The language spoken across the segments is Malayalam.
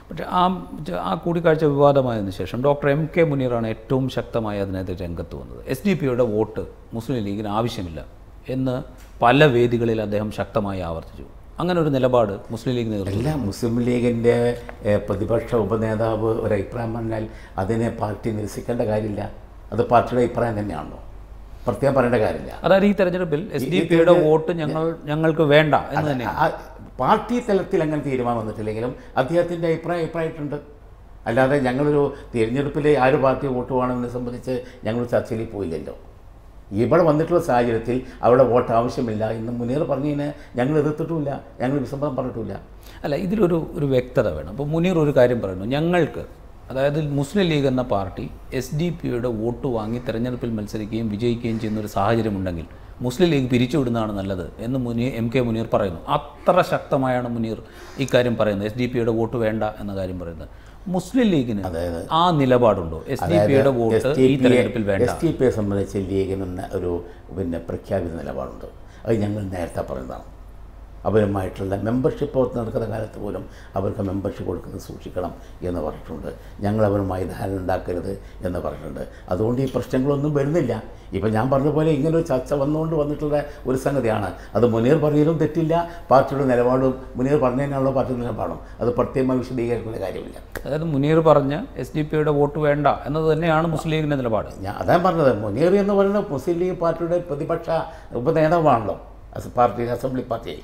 പക്ഷേ ആ കൂടിക്കാഴ്ച വിവാദമായതിനു ശേഷം ഡോക്ടർ MK മുനീറാണ് ഏറ്റവും ശക്തമായി അതിനെതിരെ രംഗത്ത് വന്നത്. SDP വോട്ട് മുസ്ലിം ലീഗിന് ആവശ്യമില്ല എന്ന് പല വേദികളിൽ അദ്ദേഹം ശക്തമായി ആവർത്തിച്ചു. അങ്ങനെ ഒരു നിലപാട് മുസ്ലിം ലീഗ് നേതൃത്വം അല്ല, മുസ്ലിം ലീഗിൻ്റെ പ്രതിപക്ഷ ഉപനേതാവ് ഒരു അഭിപ്രായം പറഞ്ഞാൽ അതിനെ പാർട്ടി നിരസിക്കേണ്ട കാര്യമില്ല. അത് പാർട്ടിയുടെ അഭിപ്രായം തന്നെയാണല്ലോ, പ്രത്യേകം പറയേണ്ട കാര്യമില്ല. അതായത് ഈ തെരഞ്ഞെടുപ്പിൽ SDP വോട്ട് ഞങ്ങൾക്ക് വേണ്ട എന്ന് തന്നെയാണ്. പാർട്ടി തലത്തിൽ അങ്ങനെ തീരുമാനം വന്നിട്ടില്ലെങ്കിലും അദ്ദേഹത്തിൻ്റെ അഭിപ്രായമായിട്ടുണ്ട്. അല്ലാതെ ഞങ്ങളൊരു തിരഞ്ഞെടുപ്പിൽ ആര് പാർട്ടി വോട്ട് വേണമെന്നെ സംബന്ധിച്ച് ഞങ്ങൾ ചർച്ചയിൽ പോയില്ലല്ലോ. ഇവിടെ വന്നിട്ടുള്ള സാഹചര്യത്തിൽ അവിടെ വോട്ട് ആവശ്യമില്ല എന്ന് മുനീർ പറഞ്ഞതിന് ഞങ്ങൾ എതിർത്തിട്ടുമില്ല, ഞങ്ങൾ വിസമ്മതം പറഞ്ഞിട്ടില്ല. അല്ല, ഇതിലൊരു വ്യക്തത വേണം. അപ്പോൾ മുനീർ ഒരു കാര്യം പറയുന്നു, ഞങ്ങൾക്ക്, അതായത് മുസ്ലിം ലീഗ് എന്ന പാർട്ടി SDP വോട്ട് വാങ്ങി തെരഞ്ഞെടുപ്പിൽ മത്സരിക്കുകയും വിജയിക്കുകയും ചെയ്യുന്ന ഒരു സാഹചര്യമുണ്ടെങ്കിൽ മുസ്ലിം ലീഗ് പിരിച്ചുവിടുന്നതാണ് നല്ലത് എന്ന് MK മുനീർ പറയുന്നു. അത്ര ശക്തമായാണ് മുനീർ ഇക്കാര്യം പറയുന്നത്, SDP വോട്ട് വേണ്ട എന്ന കാര്യം പറയുന്നത്. മുസ്ലിം ലീഗിന് ആ നിലപാടുണ്ടോ? SDP വോട്ട് ഈ തെരഞ്ഞെടുപ്പിൽ വേണ്ട. SDP സംബന്ധിച്ച് ലീഗിന് ഒരു പ്രഖ്യാപിത നിലപാടുണ്ട്. അത് ഞങ്ങൾ നേരത്തെ പറയുന്നതാണ്. അവരുമായിട്ടുള്ള മെമ്പർഷിപ്പ് നടക്കുന്ന കാലത്ത് പോലും അവർക്ക് മെമ്പർഷിപ്പ് കൊടുക്കുന്നത് സൂക്ഷിക്കണം എന്ന് പറഞ്ഞിട്ടുണ്ട്. ഞങ്ങൾ അവരുമായി ധാരണ ഉണ്ടാക്കരുത് എന്ന് പറഞ്ഞിട്ടുണ്ട്. അതുകൊണ്ട് ഈ പ്രശ്നങ്ങളൊന്നും വരുന്നില്ല. ഇപ്പം ഞാൻ പറഞ്ഞ പോലെ ഇങ്ങനൊരു ചർച്ച വന്നിട്ടുള്ള ഒരു സംഗതിയാണ്. അത് മുനീർ പറഞ്ഞതിലും തെറ്റില്ല, പാർട്ടിയുടെ നിലപാടും മുനീർ പറഞ്ഞതിനാണല്ലോ പാർട്ടിയുടെ നിലപാടും. അത് പ്രത്യേകമായി വിശദീകരിക്കുന്ന കാര്യമില്ല. അതായത് മുനീർ പറഞ്ഞ SDP വോട്ട് വേണ്ട എന്നത് തന്നെയാണ് മുസ്ലിം ലീഗിൻ്റെ നിലപാട്. അതാണ് പറഞ്ഞത്. മുനീർ എന്ന് പറയുന്നത് മുസ്ലിം ലീഗ് പാർട്ടിയുടെ പ്രതിപക്ഷ ഉപനേതാവാണല്ലോ, പാർട്ടി അസംബ്ലി പാർട്ടി.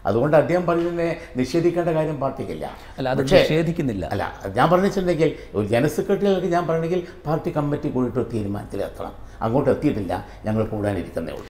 അതുകൊണ്ട് അദ്ദേഹം പറഞ്ഞതിനെ നിഷേധിക്കേണ്ട കാര്യം പാർട്ടിക്കില്ല. അല്ല, അത് നിഷേധിക്കുന്നില്ല. അല്ല, ഞാൻ പറഞ്ഞിട്ടുണ്ടെങ്കിൽ ഒരു ജനറൽ സെക്രട്ടറികൾക്ക് ഞാൻ പറഞ്ഞെങ്കിൽ പാർട്ടി കമ്മിറ്റി കൂടിയിട്ട് തീരുമാനത്തിലെത്തണം. അങ്ങോട്ട് എത്തിയിട്ടില്ല, ഞങ്ങൾ കൂടാനിരിക്കുന്നേ ഉള്ളൂ.